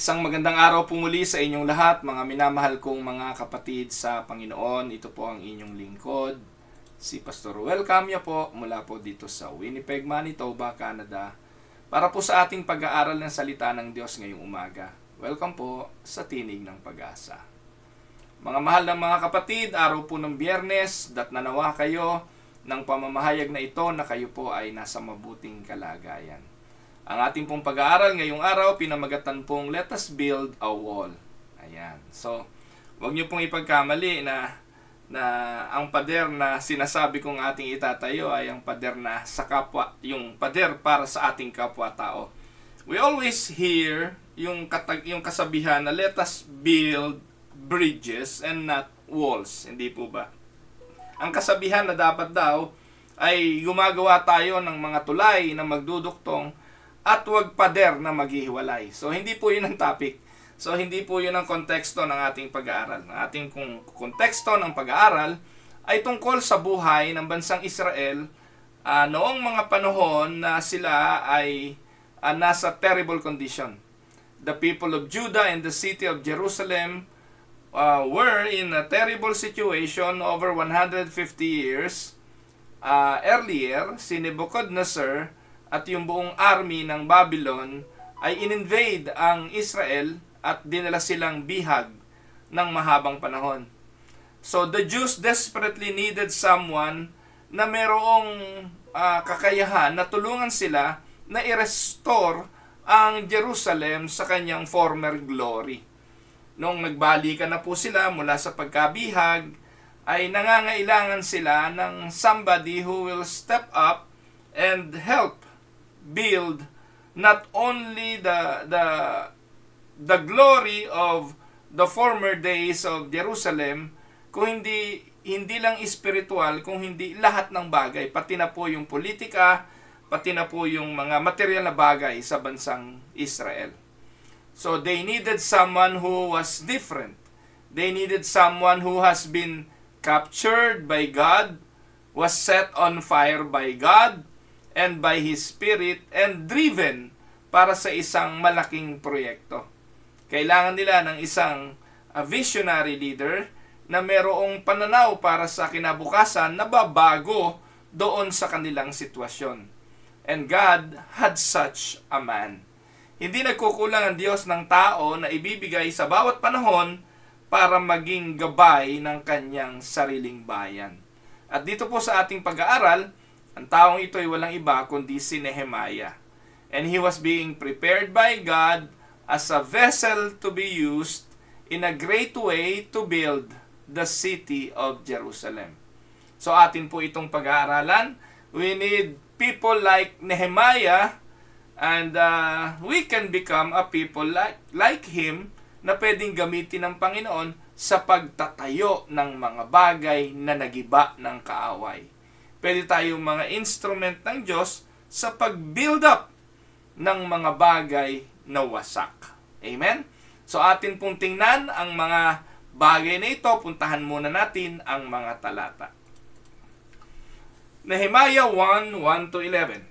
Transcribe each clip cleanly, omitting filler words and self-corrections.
Isang magandang araw po muli sa inyong lahat, mga minamahal kong mga kapatid sa Panginoon. Ito po ang inyong lingkod, si Pastor Ruel Camya po, mula po dito sa Winnipeg, Manitoba, Canada, para po sa ating pag-aaral ng salita ng Diyos ngayong umaga. Welcome po sa Tinig ng Pag-asa. Mga mahal na mga kapatid, araw po ng Biyernes, nanawa kayo ng pamamahayag na ito na kayo po ay nasa mabuting kalagayan. Ang ating pong pag-aaral ngayong araw, pinamagatan pong Let Us Build a Wall. Ayan. So, huwag niyo pong ipagkamali na ang pader na sinasabi kong ating itatayo ay ang pader na sa kapwa, yung pader para sa ating kapwa-tao. We always hear yung kasabihan na let us build bridges and not walls. Hindi po ba? Ang kasabihan na dapat daw ay gumagawa tayo ng mga tulay na magduduktong at huwag pader na maghihiwalay. So, hindi po yun ang topic. So, hindi po yun ang konteksto ng ating pag-aaral. Ang ating konteksto ng pag-aaral ay tungkol sa buhay ng bansang Israel noong mga panahon na sila ay nasa terrible condition. The people of Judah and the city of Jerusalem were in a terrible situation over 150 years earlier. Si Nebuchadnezzar at yung buong army ng Babylon ay in-invade ang Israel at dinala silang bihag ng mahabang panahon. So the Jews desperately needed someone na merong kakayahan na tulungan sila na i-restore ang Jerusalem sa kanyang former glory. Noong nagbalikan na po sila mula sa pagkabihag, ay nangangailangan sila ng somebody who will step up and help build not only the glory of the former days of Jerusalem, kung hindi lang spiritual, kung hindi lahat ng bagay, pati na po yung politika, pati na po yung mga material na bagay sa bansang Israel. So they needed someone who was different. They needed someone who has been captured by God, was set on fire by God, and by His Spirit, and driven para sa isang malaking proyekto. Kailangan nila ng isang visionary leader na merong pananaw para sa kinabukasan na babago doon sa kanilang sitwasyon. And God had such a man. Hindi nagkukulang ang Diyos ng tao na ibibigay sa bawat panahon para maging gabay ng kanyang sariling bayan. At dito po sa ating pag-aaral, ang taong ito ay walang iba kundi si Nehemiah. And he was being prepared by God as a vessel to be used in a great way to build the city of Jerusalem. So atin po itong pag-aaralan. We need people like Nehemiah, and we can become a people like him na pwedeng gamitin ng Panginoon sa pagtatayo ng mga bagay na nagiba ng kaaway. Pwede tayong mga instrument ng Diyos sa pag-build up ng mga bagay na wasak. Amen? So atin pong tingnan ang mga bagay na ito. Puntahan muna natin ang mga talata. Nehemiah 1:1-11.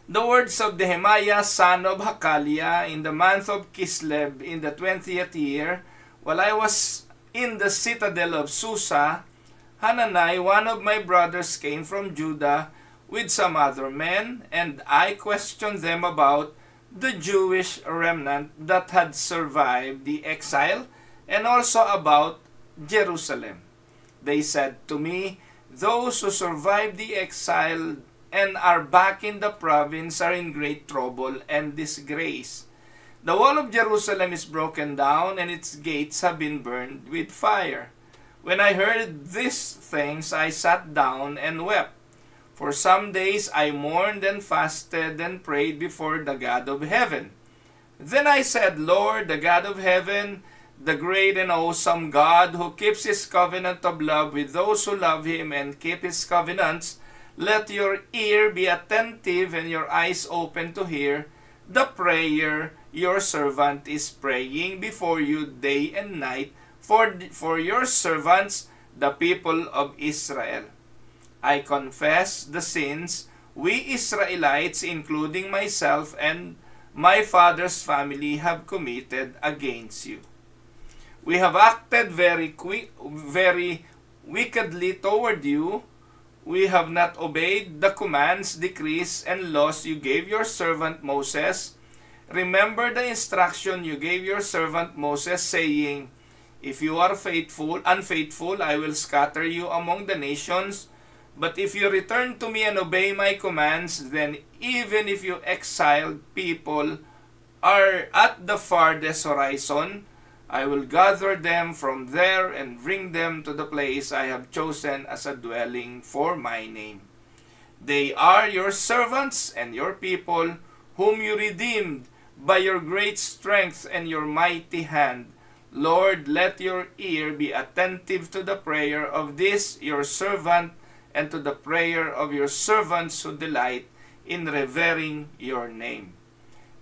The words of Nehemiah, son of Hakaliah, in the month of Kislev, in the 20th year, while I was in the citadel of Susa, Hanani, one of my brothers, came from Judah with some other men, and I questioned them about the Jewish remnant that had survived the exile, and also about Jerusalem. They said to me, those who survived the exile and are back in the province are in great trouble and disgrace. The wall of Jerusalem is broken down, and its gates have been burned with fire. When I heard these things, I sat down and wept. For some days I mourned and fasted and prayed before the God of heaven. Then I said, Lord, the God of heaven, the great and awesome God who keeps His covenant of love with those who love Him and keep His covenants, let your ear be attentive and your eyes open to hear the prayer your servant is praying before you day and night, for your servants, the people of Israel. I confess the sins we Israelites, including myself and my father's family have committed against you. We have acted very wickedly toward you. We have not obeyed the commands, decrees, and laws you gave your servant Moses. Remember the instruction you gave your servant Moses, saying, if you are unfaithful, I will scatter you among the nations. But if you return to me and obey my commands, then even if you exiled people are at the farthest horizon, I will gather them from there and bring them to the place I have chosen as a dwelling for my name. They are your servants and your people, whom you redeemed by your great strength and your mighty hand. Lord, let your ear be attentive to the prayer of this your servant, and to the prayer of your servants who delight in revering your name.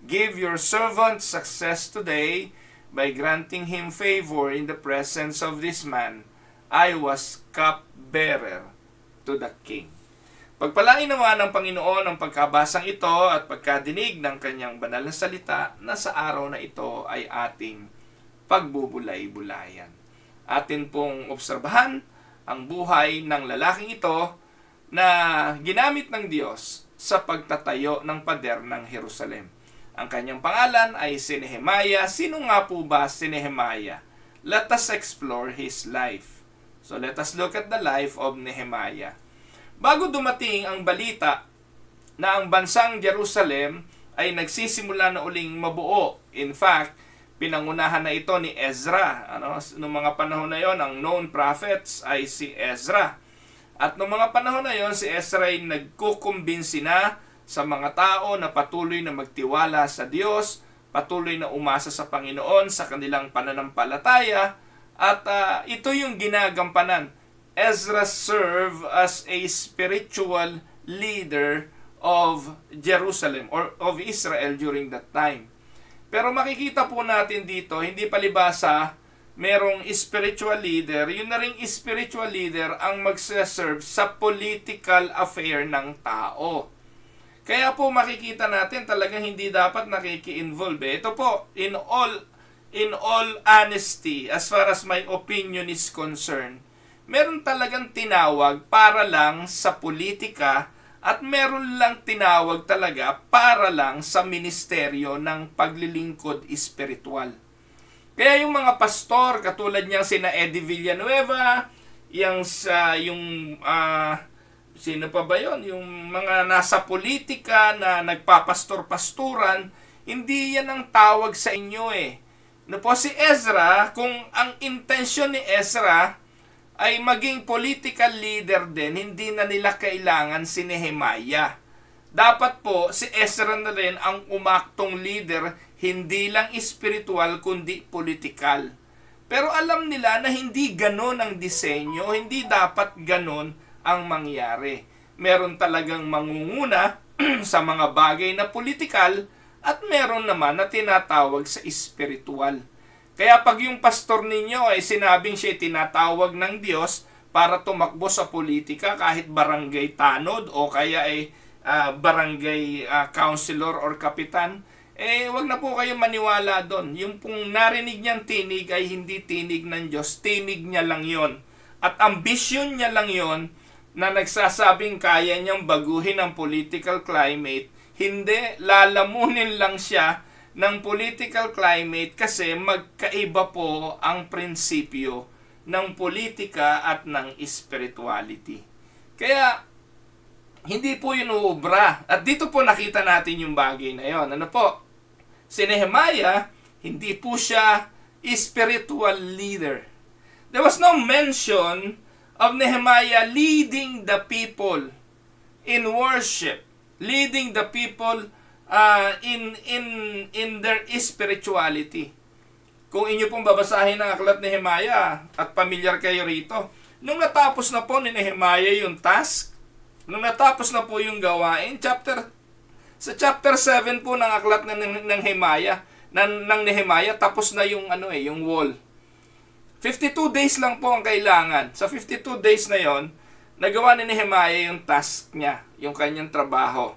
Give your servant success today by granting him favor in the presence of this man. I was cupbearer to the king. Pagpalain naman ng Panginoon ang pagkabasang ito at pagkadinig ng kanyang banal na salita na sa araw na ito ay ating pagbubulay-bulayan. Atin pong obserbahan ang buhay ng lalaking ito na ginamit ng Diyos sa pagtatayo ng pader ng Jerusalem. Ang kanyang pangalan ay si Nehemiah. Sino nga po ba si Nehemiah? Let us explore his life. So let us look at the life of Nehemiah. Bago dumating ang balita na ang bansang Jerusalem ay nagsisimula na uling mabuo. In fact, pinangunahan na ito ni Ezra. Noong mga panahon na yon, ang known prophets ay si Ezra. At noong mga panahon na yon, si Ezra ay nagkukumbinsi na sa mga tao na patuloy na magtiwala sa Diyos, patuloy na umasa sa Panginoon sa kanilang pananampalataya, at ito yung ginagampanan. Ezra served as a spiritual leader of Jerusalem or of Israel during that time. Pero makikita po natin dito, hindi palibasa, merong spiritual leader, yun na ring spiritual leader ang magsaserve sa political affair ng tao. Kaya po makikita natin talagang hindi dapat nakiki-involve. Ito po, in all honesty, as far as my opinion is concerned, meron talagang tinawag para lang sa politika at meron lang tinawag talaga para lang sa ministeryo ng paglilingkod espiritual. Kaya yung mga pastor, katulad niyang sina Eddie Villanueva, sino pa ba yun? Yung mga nasa politika na nagpapastor-pasturan, hindi yan ang tawag sa inyo eh. Po si Ezra, kung ang intensyon ni Ezra ay maging political leader din, hindi na nila kailangan si Nehemiah. Dapat po si Ezra na rin ang umaktong leader, hindi lang espiritual kundi political. Pero alam nila na hindi ganon ang disenyo, hindi dapat ganon ang mangyari. Meron talagang mangunguna sa mga bagay na politikal at meron naman na tinatawag sa espiritual. Kaya pag yung pastor ninyo ay sinabing siya tinatawag ng Diyos para tumakbo sa politika kahit barangay tanod o kaya ay barangay councilor or kapitan, wag na po kayo maniwala doon. Yung pong narinig niyang tinig ay hindi tinig ng Diyos, tinig niya lang yon. At ambisyon niya lang yon na nagsasabing kaya niyang baguhin ang political climate. Hindi, lalamunin lang siya ng political climate kasi magkaiba po ang prinsipyo ng politika at ng spirituality. Kaya, hindi po yun uubra. At dito po nakita natin yung bagay na yon. Ano po? Si Nehemiah, hindi po siya spiritual leader. There was no mention of Nehemiah leading the people in worship, leading the people in their spirituality. Kung inyo pong babasahin ang aklat ni Nehemiah at pamilyar kayo rito, nung natapos na po ni Nehemiah yung task, nung natapos na po yung gawain, sa chapter 7 po ng aklat ng Nehemiah, tapos na yung yung wall. 52 days lang po ang kailangan. Sa 52 days na yon, nagawa ni Nehemiah yung task niya, yung kanyang trabaho.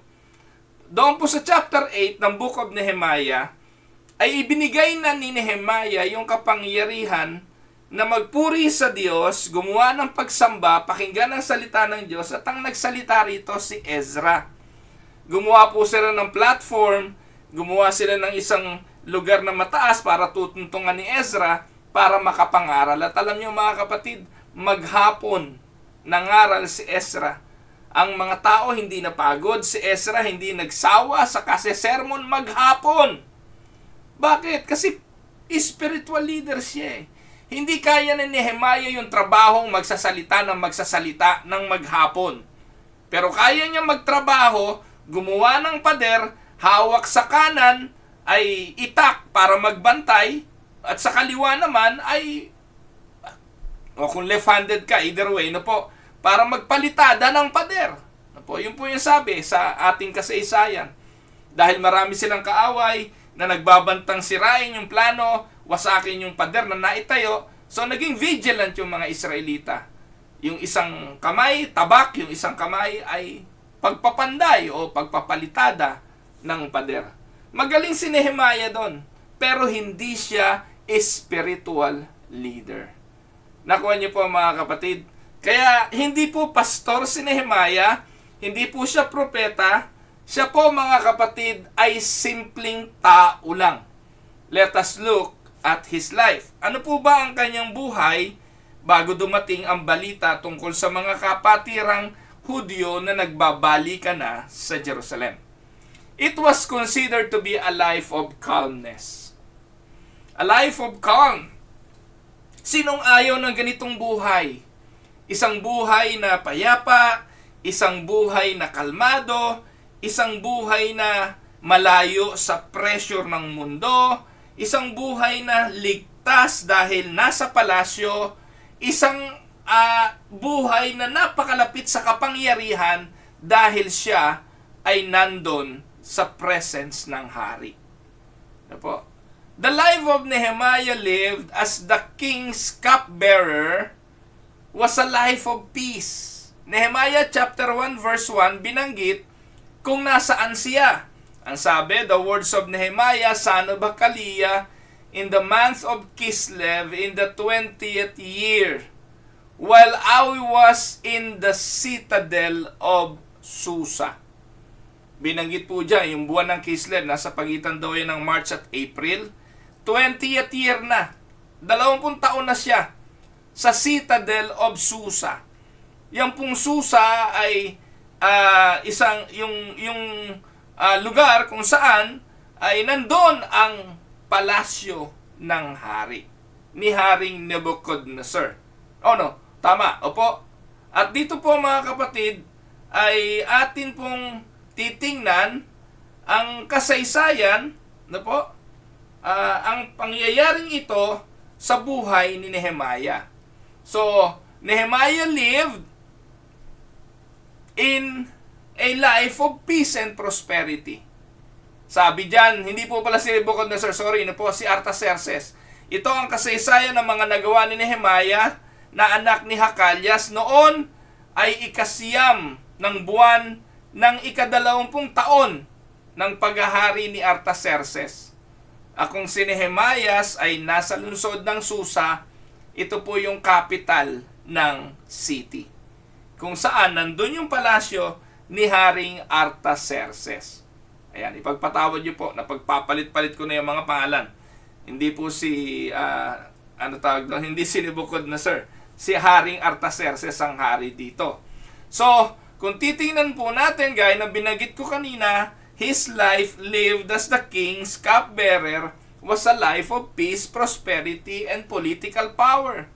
doon po sa chapter 8 ng Book of Nehemiah, ay ibinigay na ni Nehemiah yung kapangyarihan na magpuri sa Diyos, gumawa ng pagsamba, pakinggan ang salita ng Diyos, at ang nagsalita rito si Ezra. Gumawa po sila ng platform, gumawa sila ng isang lugar na mataas para tutuntungan ni Ezra para makapangaral. At alam niyo mga kapatid, maghapon nangaral si Ezra. Ang mga tao hindi napagod, si Ezra hindi nagsawa sa kase-sermon maghapon. Bakit? Kasi spiritual leader siya eh. Hindi kaya ni Nehemiah yung trabahong magsasalita ng maghapon. Pero kaya niya magtrabaho, gumawa ng pader, hawak sa kanan ay itak para magbantay, at sa kaliwa naman ay, o kung left-handed ka, either way, para magpalitada ng pader. Yun po yung sabi sa ating kasaysayan. Dahil marami silang kaaway na nagbabantang sirain yung plano, wasakin yung pader na naitayo, so naging vigilant yung mga Israelita. Yung isang kamay, tabak, yung isang kamay ay pagpapanday o pagpapalitada ng pader. Magaling si Nehemiah doon, pero hindi siya spiritual leader. Nakuha niyo po mga kapatid. Kaya hindi po pastor si Nehemiah, hindi po siya propeta, siya po mga kapatid ay simpleng tao lang. Let us look at his life. Ano po ba ang kanyang buhay bago dumating ang balita tungkol sa mga kapatirang Hudyo na nagbabalikan na sa Jerusalem? It was considered to be a life of calmness. A life of calm. Sinong ayaw ng ganitong buhay? Isang buhay na payapa, isang buhay na kalmado, isang buhay na malayo sa pressure ng mundo, isang buhay na ligtas dahil nasa palasyo, isang buhay na napakalapit sa kapangyarihan dahil siya ay nandun sa presence ng hari. Ano po? The life of Nehemiah lived as the king's cupbearer was a life of peace. Nehemiah chapter 1 verse 1 binanggit kung nasaan siya. Ang sabi, the words of Nehemiah, son of Hakaliah, in the month of Kislev, in the 20th year, while I was in the citadel of Susa. Binanggit po dyan, yung buwan ng Kislev, nasa pagitan daw yan ng March at April. 20th year na. 20 taon na siya sa citadel of Susa. Yang pong Susa ay lugar kung saan ay nandun ang palasyo ng hari, ni Haring Nebuchadnezzar. Tama, opo. At dito po mga kapatid, ay atin pong titingnan ang kasaysayan, ang pangyayaring ito sa buhay ni Nehemiah. So, Nehemiah lived in a life of peace and prosperity. Sabi dyan, hindi po pala si Nebuchadnezzar, si Artaxerxes. Ito ang kasaysayan ng mga nagawa ni Nehemiah na anak ni Hakalias noon ay ikasiyam ng buwan ng 20 taon ng paghahari ni Artaxerxes. Kung si Nehemiah ay nasa lungsod ng Susa, ito po yung capital ng city, kung saan nandun yung palasyo ni Haring Artaxerxes. Ayan, ipagpatawad niyo po na pagpapalit-palit ko na yung mga pangalan. Hindi po si, hindi si Nebuchadnezzar. Si Haring Artaxerxes ang hari dito. So, kung titingnan po natin, gaya ng binagit ko kanina, his life lived as the king's cupbearer was a life of peace, prosperity, and political power.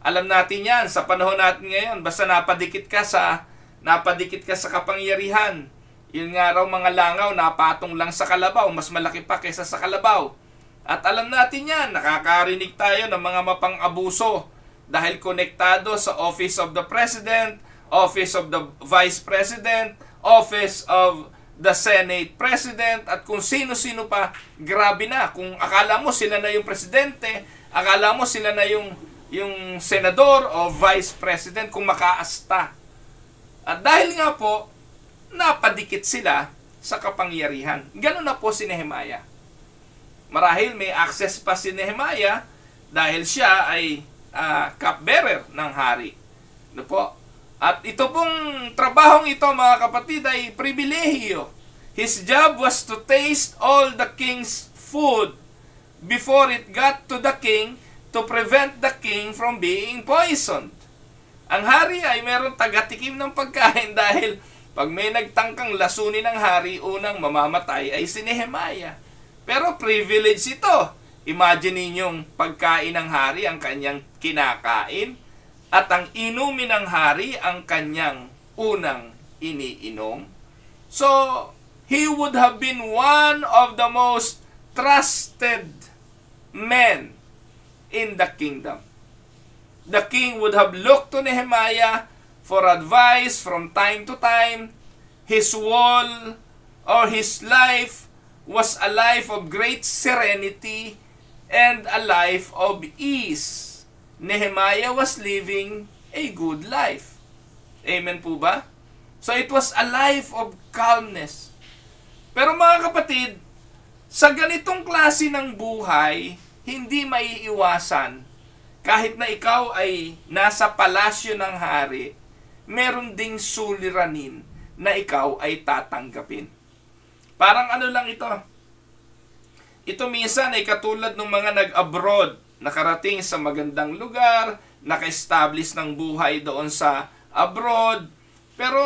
Alam natin yan, sa panahon natin ngayon, basta napadikit ka sa kapangyarihan. Yun nga raw mga langaw, napatong lang sa kalabaw, mas malaki pa kaysa sa kalabaw. At alam natin yan, nakakarinig tayo ng mga mapang-abuso dahil konektado sa Office of the President, Office of the Vice President, Office of the Senate President, at kung sino-sino pa. Grabe na, kung akala mo sila na yung presidente, akala mo sila na yung senador o vice president kung makaasta. At dahil nga po, napadikit sila sa kapangyarihan. Ganun na po si Nehemiah. Marahil may access pa si Nehemiah dahil siya ay cupbearer ng hari. Ano po? At ito pong trabahong ito, mga kapatid, ay pribilehiyo. His job was to taste all the king's food before it got to the king to prevent the king from being poisoned. Ang hari ay meron tagatikim ng pagkain dahil pag may nagtangkang lasunin ng hari, unang mamamatay ay si Nehemiah. Pero privilege ito. Imagine ninyong pagkain ng hari ang kanyang kinakain at ang inumin ng hari ang kanyang unang iniinom. So, he would have been one of the most trusted men in the kingdom. The king would have looked to Nehemiah for advice from time to time. His wall or his life was a life of great serenity and a life of ease. Nehemiah was living a good life. Amen po ba? So it was a life of calmness. Pero mga kapatid, sa ganitong klase ng buhay, hindi maiiwasan kahit na ikaw ay nasa palasyo ng hari, meron ding suliranin na ikaw ay tatanggapin. Parang ano lang ito? Ito minsan ay katulad ng mga nag-abroad, nakarating sa magandang lugar, naka-establish ng buhay doon sa abroad, pero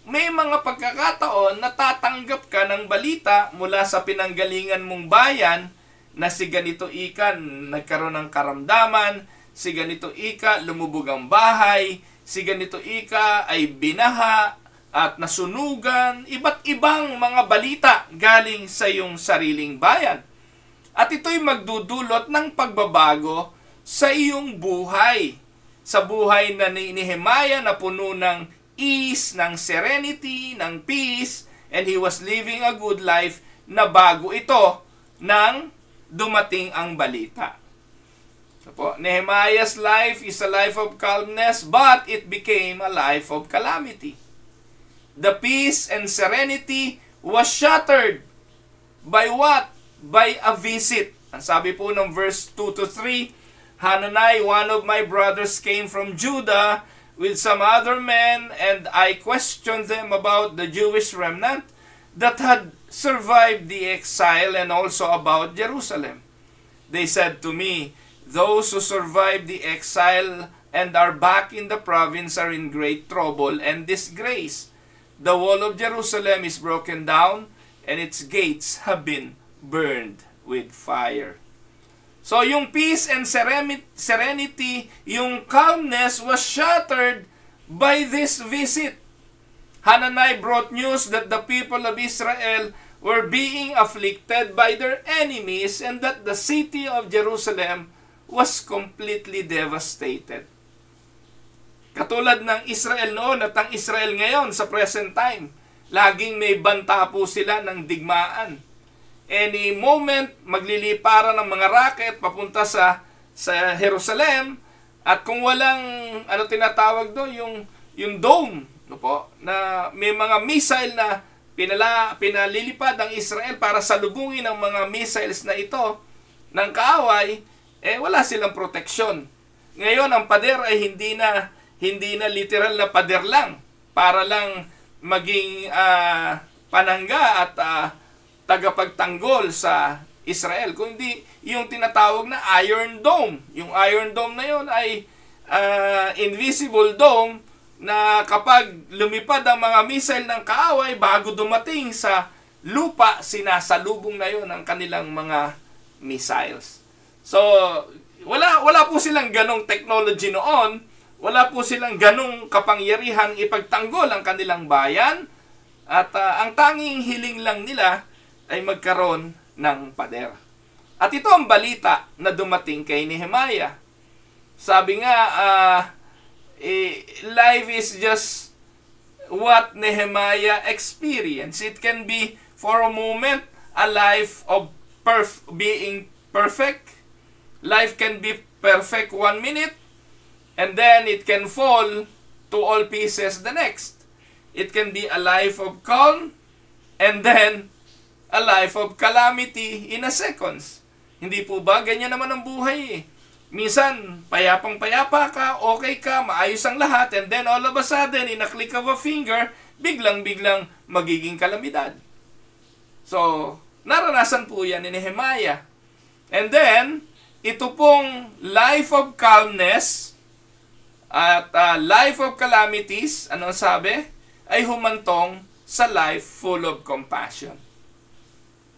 may mga pagkakataon na tatanggap ka ng balita mula sa pinanggalingan mong bayan na si ganito ika nagkaroon ng karamdaman, si ganito ika lumubog ang bahay, si ganito ika ay binaha at nasunugan, iba't ibang mga balita galing sa iyong sariling bayan. At ito'y magdudulot ng pagbabago sa iyong buhay. Sa buhay na ni Nehemiah na puno ng ease, ng serenity, ng peace, and he was living a good life, na bago ito nang dumating ang balita. Nehemiah's life is a life of calmness, but it became a life of calamity. The peace and serenity was shattered by what? By a visit. Ang sabi po ng verse 2 to 3, Hanani, one of my brothers, came from Judah with some other men, and I questioned them about the Jewish remnant that had survived the exile and also about Jerusalem. They said to me, those who survived the exile and are back in the province are in great trouble and disgrace. The wall of Jerusalem is broken down, and its gates have been burned with fire. So yung peace and serenity, yung calmness was shattered by this visit. Hanani brought news that the people of Israel were being afflicted by their enemies and that the city of Jerusalem was completely devastated. Katulad ng Israel noon at ang Israel ngayon sa present time, laging may banta po sila ng digmaan. Any moment, magliliparan ng mga rocket papunta sa Jerusalem, at kung walang, tinatawag doon, yung dome, no po, na may mga missile na pinalilipad ang Israel para salubungin ang mga missiles na ito ng kaaway, wala silang proteksyon. Ngayon, ang pader ay hindi na literal na pader lang, para lang maging panangga at tagapagtanggol sa Israel, kundi yung tinatawag na Iron Dome. Yung Iron Dome na yun ay invisible dome na kapag lumipad ang mga missile ng kaaway bago dumating sa lupa, sinasalubong na yun ang kanilang mga missiles. So, wala po silang ganong technology noon, wala po silang ganong kapangyarihan ipagtanggol ang kanilang bayan, at ang tanging hiling lang nila ay magkaroon ng pader. At ito ang balita na dumating kay Nehemiah. Sabi nga, life is just what Nehemiah experienced. It can be for a moment a life of being perfect. Life can be perfect 1 minute, and then it can fall to all pieces the next. It can be a life of calm, and then a life of calamity in a seconds. Hindi po ba? Ganyan naman ang buhay eh. Minsan, payapang-payapa ka, okay ka, maayos ang lahat, and then all of a sudden, in a click of a finger, biglang-biglang magiging kalamidad. So, naranasan po yan ni Nehemiah. And then, ito pong life of calmness at life of calamities, anong sabi? Ay humantong sa life full of compassion.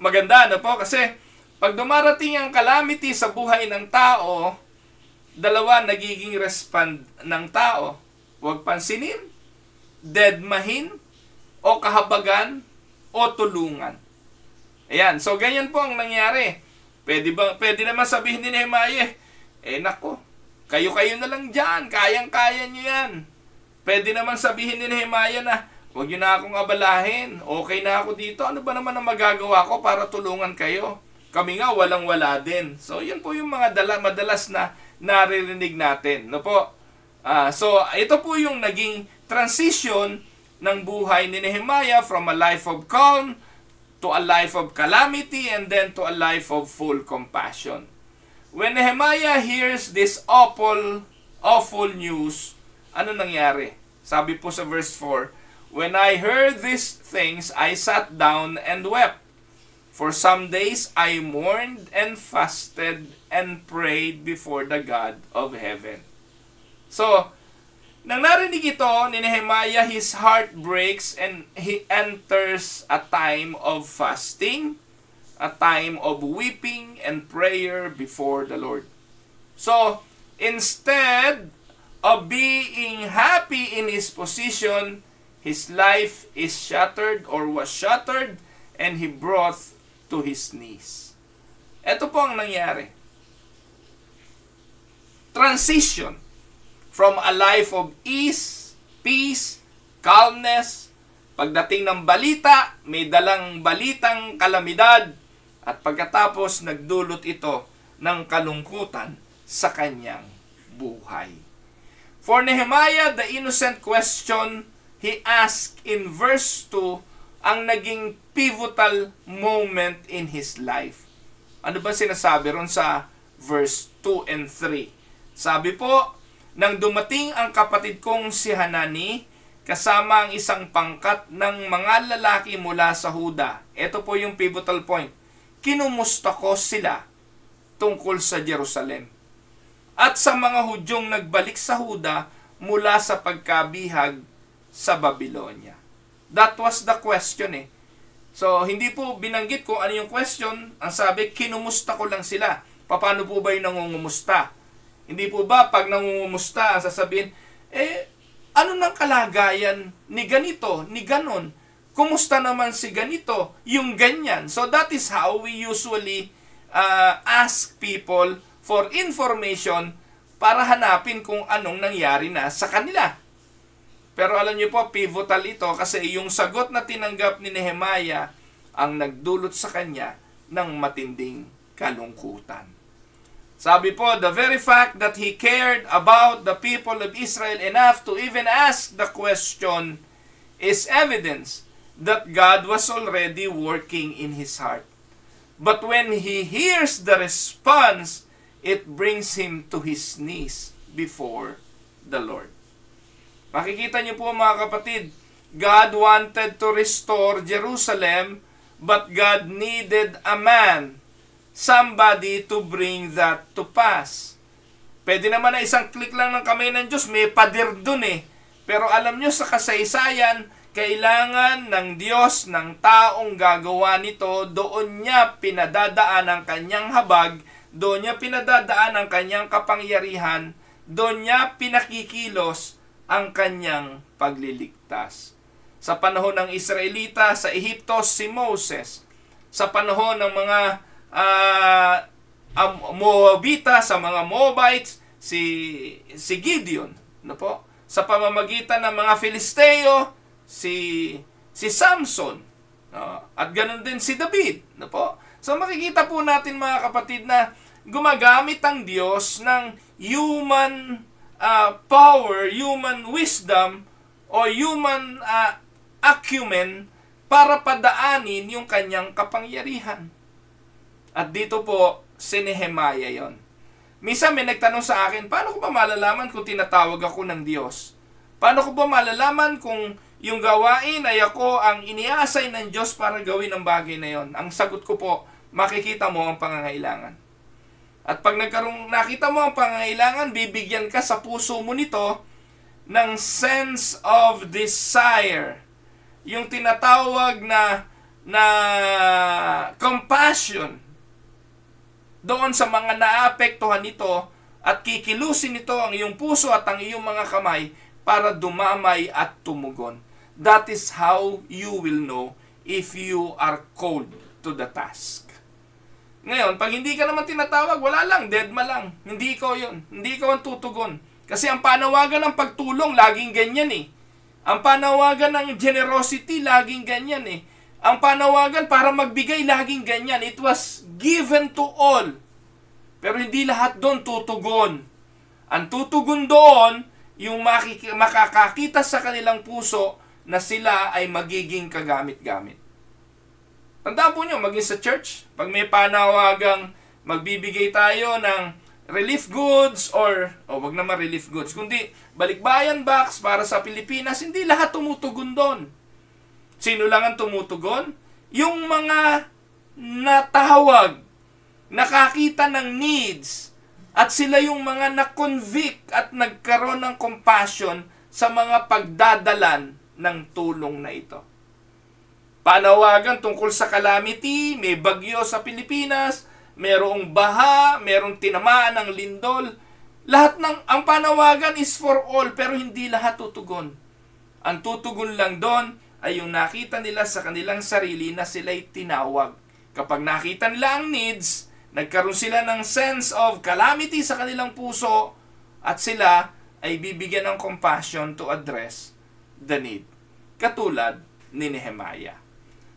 Maganda, ano po? Kasi, pag dumarating ang calamity sa buhay ng tao, dalawa nagiging respond ng tao. Huwag pansinin, deadmahin, o kahabagan, o tulungan. Ayan, so ganyan po ang nangyari. Pwede naman sabihin ni Nehemiah, nako, kayo-kayo na lang dyan, kayang-kaya nyo yan. Pwede naman sabihin ni Nehemiah na, huwag nyo na akong abalahin, okay na ako dito, ano ba naman ang magagawa ko para tulungan kayo? Kami nga walang-wala din. So, yun po yung mga madalas na naririnig natin. No po? So, ito po yung naging transition ng buhay ni Nehemiah from a life of calm to a life of calamity and then to a life of full compassion. When Nehemiah hears this awful news, ano nangyari? Sabi po sa verse 4, "When I heard these things, I sat down and wept. For some days I mourned and fasted and prayed before the God of heaven." So, nang narinig ito ni Nehemiah, his heart breaks and he enters a time of fasting, a time of weeping and prayer before the Lord. So, instead of being happy in his position, his life is shattered or was shattered and he brought to his knees. Ito po ang nangyari. Transition from a life of ease, peace, calmness. Pagdating ng balita, may dalang balitang kalamidad at pagkatapos nagdulot ito ng kalungkutan sa kanyang buhay. For Nehemiah, the innocent question he asked in verse 2 ang naging pivotal moment in his life. Ano ba sinasabi ron sa verse 2 and 3? Sabi po, nang dumating ang kapatid kong si Hanani, kasama ang isang pangkat ng mga lalaki mula sa Huda. Ito po yung pivotal point. Kinumusta ko sila tungkol sa Jerusalem. At sa mga Hudyong nagbalik sa Huda mula sa pagkabihag sa Babylonia. That was the question eh. So, hindi po binanggit kung ano yung question. Ang sabi, kinumusta ko lang sila. Paano po ba yung nangungumusta? Hindi po ba pag nangungumusta, sasabihin, ano nang kalagayan ni ganito, ni ganon? Kumusta naman si ganito, yung ganyan? So, that is how we usually ask people for information para hanapin kung anong nangyari na sa kanila. Pero alam niyo po, pivotal ito kasi yung sagot na tinanggap ni Nehemiah ang nagdulot sa kanya ng matinding kalungkutan. Sabi po, the very fact that he cared about the people of Israel enough to even ask the question is evidence that God was already working in his heart. But when he hears the response, it brings him to his knees before the Lord. Makikita niyo po mga kapatid, God wanted to restore Jerusalem, but God needed a man, somebody to bring that to pass. Pwede naman na isang click lang ng kamay ng Diyos, may pader dun eh. Pero alam niyo sa kasaysayan, kailangan ng Diyos, ng taong gagawa nito, doon niya pinadadaan ang kanyang habag, doon niya pinadadaan ang kanyang kapangyarihan, doon niya pinakikilos ang kanyang pagliligtas. Sa panahon ng Israelita, sa Ehipto, si Moses. Sa panahon ng mga Moabita, sa mga Moabites, si Gideon. No po? Sa pamamagitan ng mga Filisteo, si Samson. No? At ganun din si David. No po? So makikita po natin mga kapatid na gumagamit ang Diyos ng human power, human wisdom, o human acumen para padaanin yung kanyang kapangyarihan. At dito po, si Nehemiah yon. Minsan may nagtanong sa akin, paano ko ba malalaman kung tinatawag ako ng Diyos? Paano ko ba malalaman kung yung gawain ay ako ang iniasay ng Diyos para gawin ang bagay na yon? Ang sagot ko po, makikita mo ang pangangailangan. At pag nakita mo ang pangangailangan, bibigyan ka sa puso mo nito ng sense of desire. Yung tinatawag na compassion doon sa mga naapektuhan nito at kikilusin nito ang iyong puso at ang iyong mga kamay para dumamay at tumugon. That is how you will know if you are called to the task. Ngayon, pag hindi ka naman tinatawag, wala lang, deadma lang. Hindi ikaw yun. Hindi ikaw ang tutugon. Kasi ang panawagan ng pagtulong, laging ganyan eh. Ang panawagan ng generosity, laging ganyan eh. Ang panawagan para magbigay, laging ganyan. It was given to all. Pero hindi lahat doon tutugon. Ang tutugon doon, yung makakakita sa kanilang puso na sila ay magiging kagamit-gamit. Tandaan po nyo, maging sa church, pag may panawagang magbibigay tayo ng relief goods or wag naman relief goods, kundi balikbayan box para sa Pilipinas, hindi lahat tumutugon doon. Sino lang ang tumutugon? Yung mga natawag, nakakita ng needs, at sila yung mga na-convict at nagkaroon ng compassion sa mga pagdadalan ng tulong na ito. Panawagan tungkol sa calamity, may bagyo sa Pilipinas, merong baha, merong tinamaan ng lindol. Ang panawagan is for all, pero hindi lahat tutugon. Ang tutugon lang doon ay yung nakita nila sa kanilang sarili na sila'y tinawag. Kapag nakita nila ang needs, nagkaroon sila ng sense of calamity sa kanilang puso at sila ay bibigyan ng compassion to address the need. Katulad ni Nehemiah.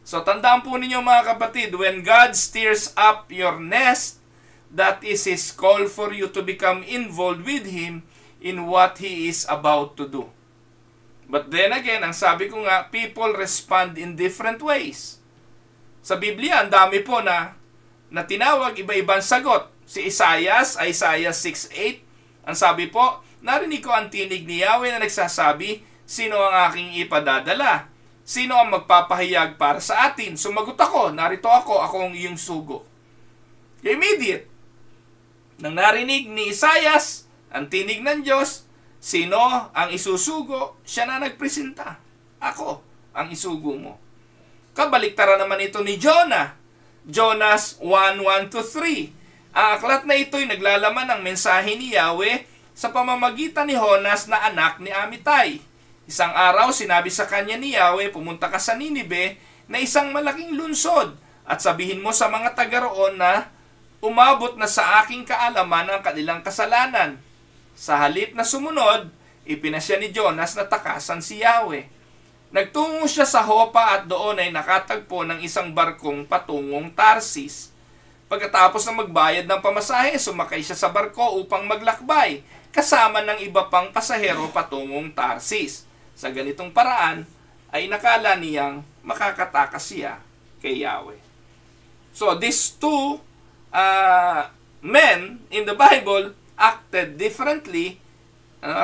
So, tandaan po ninyo mga kapatid, when God stirs up your nest, that is His call for you to become involved with Him in what He is about to do. But then again, ang sabi ko nga, people respond in different ways. Sa Biblia, ang dami po na tinawag, iba-ibang sagot. Si Isaiah 6:8, ang sabi po, narinig ko ang tinig ni Yahweh na nagsasabi, sino ang aking ipadadala? Sino ang magpapahayag para sa atin? Sumagot ako, narito ako ang iyong sugo. Immediate. Nang narinig ni Isaiah ang tinig ng Diyos, sino ang isusugo? Siya na nagpresenta. Ako ang isugo mo. Kabaliktara naman ito ni Jonah. Jonas 1:1-3. Ang aklat na ito'y naglalaman ng mensahe ni Yahweh sa pamamagitan ni Jonas na anak ni Amittai. Isang araw, sinabi sa kanya ni Yahweh, pumunta ka sa Ninive na isang malaking lunsod at sabihin mo sa mga taga roon na umabot na sa aking kaalaman ang kanilang kasalanan. Sa halip na sumunod, ipinasya ni Jonas na takasan si Yahweh. Nagtungo siya sa Hopa at doon ay nakatagpo ng isang barkong patungong Tarsis. Pagkatapos na magbayad ng pamasahe, sumakay siya sa barko upang maglakbay, kasama ng iba pang pasahero patungong Tarsis. Sa ganitong paraan, ay nakala niyang makakatakas siya kay Yahweh. So, these two men in the Bible acted differently,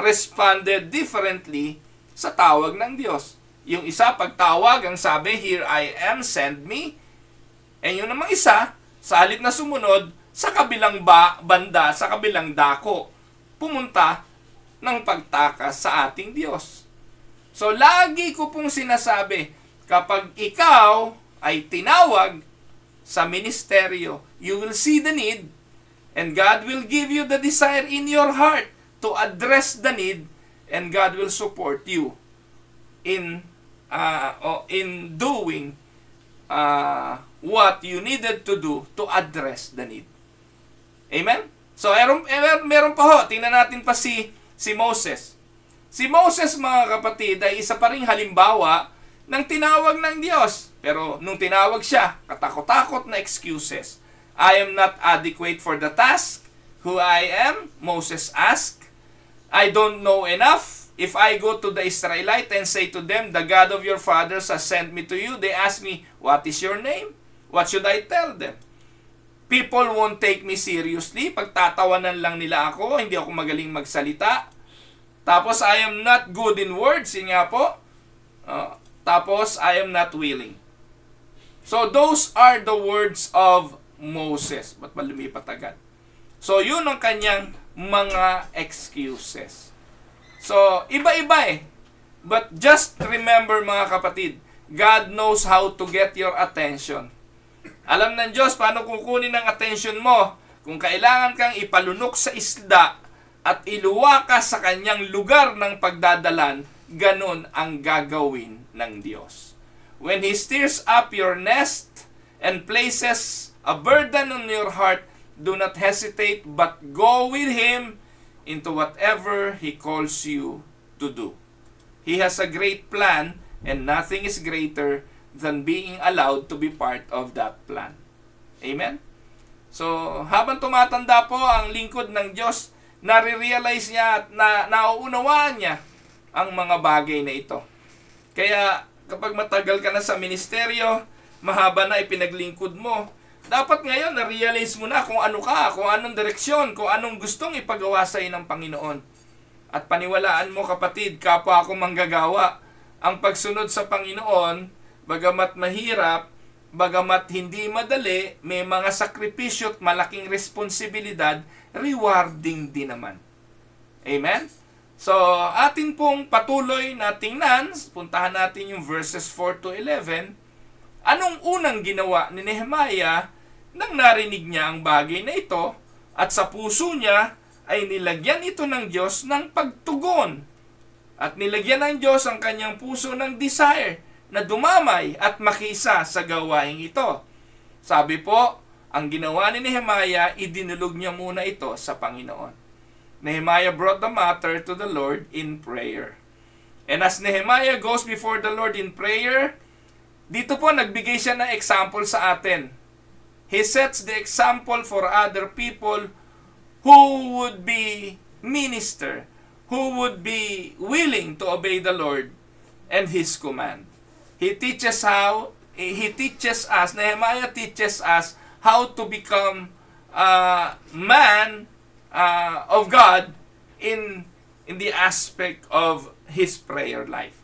responded differently sa tawag ng Diyos. Yung isa, pagtawag, ang sabi, here I am, send me. And yung namang isa, sa halip na sumunod, sa kabilang banda, sa kabilang dako, pumunta ng pagtakas sa ating Diyos. So, lagi ko pong sinasabi, kapag ikaw ay tinawag sa ministeryo, you will see the need, and God will give you the desire in your heart to address the need, and God will support you in doing what you needed to do to address the need. Amen? So, meron pa ho. Tingnan natin pa si Moses. Si Moses, mga kapatid, ay isa pa ring halimbawa ng tinawag ng Diyos. Pero nung tinawag siya, katakot-takot na excuses. I am not adequate for the task. Who I am, Moses asked. I don't know enough. If I go to the Israelite and say to them, the God of your fathers has sent me to you, they ask me, what is your name? What should I tell them? People won't take me seriously. Pagtatawanan lang nila ako, hindi ako magaling magsalita. Tapos, I am not good in words. Yun nga po. Tapos, I am not willing. So, those are the words of Moses. Ba't ba lumipat agad? So, yun ang kanyang mga excuses. So, iba-iba eh. But just remember mga kapatid, God knows how to get your attention. Alam ng Diyos paano kukunin ang attention mo. Kung kailangan kang ipalunok sa isda at iluwa ka sa kanyang lugar ng pagdadalan, ganun ang gagawin ng Diyos. When He stirs up your nest and places a burden on your heart, do not hesitate but go with Him into whatever He calls you to do. He has a great plan and nothing is greater than being allowed to be part of that plan. Amen? So, habang tumatanda po ang lingkod ng Diyos, nare-realize niya at nauunawaan niya ang mga bagay na ito. Kaya, kapag matagal ka na sa ministeryo, mahaba na ipinaglingkod mo, dapat ngayon na-realize mo na kung ano ka, kung anong direksyon, kung anong gustong ipagawa sa iyo ng Panginoon. At paniwalaan mo kapatid, kapwa ako manggagawa, ang pagsunod sa Panginoon, bagamat mahirap, bagamat hindi madali, may mga sakripisyo at malaking responsibilidad, rewarding din naman. Amen? So, atin pong patuloy na tingnan, puntahan natin yung verses 4 to 11, anong unang ginawa ni Nehemiah nang narinig niya ang bagay na ito at sa puso niya ay nilagyan ito ng Diyos ng pagtugon at nilagyan ng Diyos ang kanyang puso ng desire na dumamay at makisa sa gawaing ito. Sabi po, ang ginawa ni Nehemiah, idinulog niya muna ito sa Panginoon. Nehemiah brought the matter to the Lord in prayer. And as Nehemiah goes before the Lord in prayer, dito po nagbigay siya ng example sa atin. He sets the example for other people who would be minister, who would be willing to obey the Lord and His command. Nehemiah teaches us how to become a man of God in the aspect of his prayer life.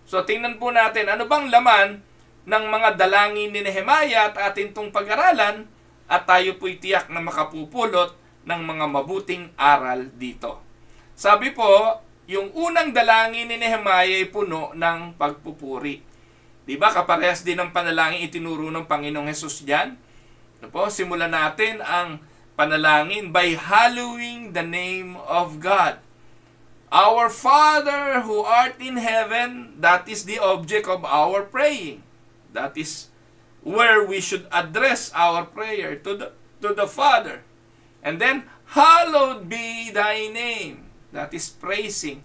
So tingnan po natin, ano bang laman ng mga dalangin ni Nehemiah at atin itong pag-aralan at tayo po'y tiyak na makapupulot ng mga mabuting aral dito. Sabi po, yung unang dalangin ni Nehemiah ay puno ng pagpupuri. Diba, kaparehas din ang panalangin itinuro ng Panginoong Hesus diyan? Ano po, simulan natin ang panalangin by hallowing the name of God. Our Father who art in heaven, that is the object of our praying. That is where we should address our prayer to the Father. And then, hallowed be thy name. That is praising.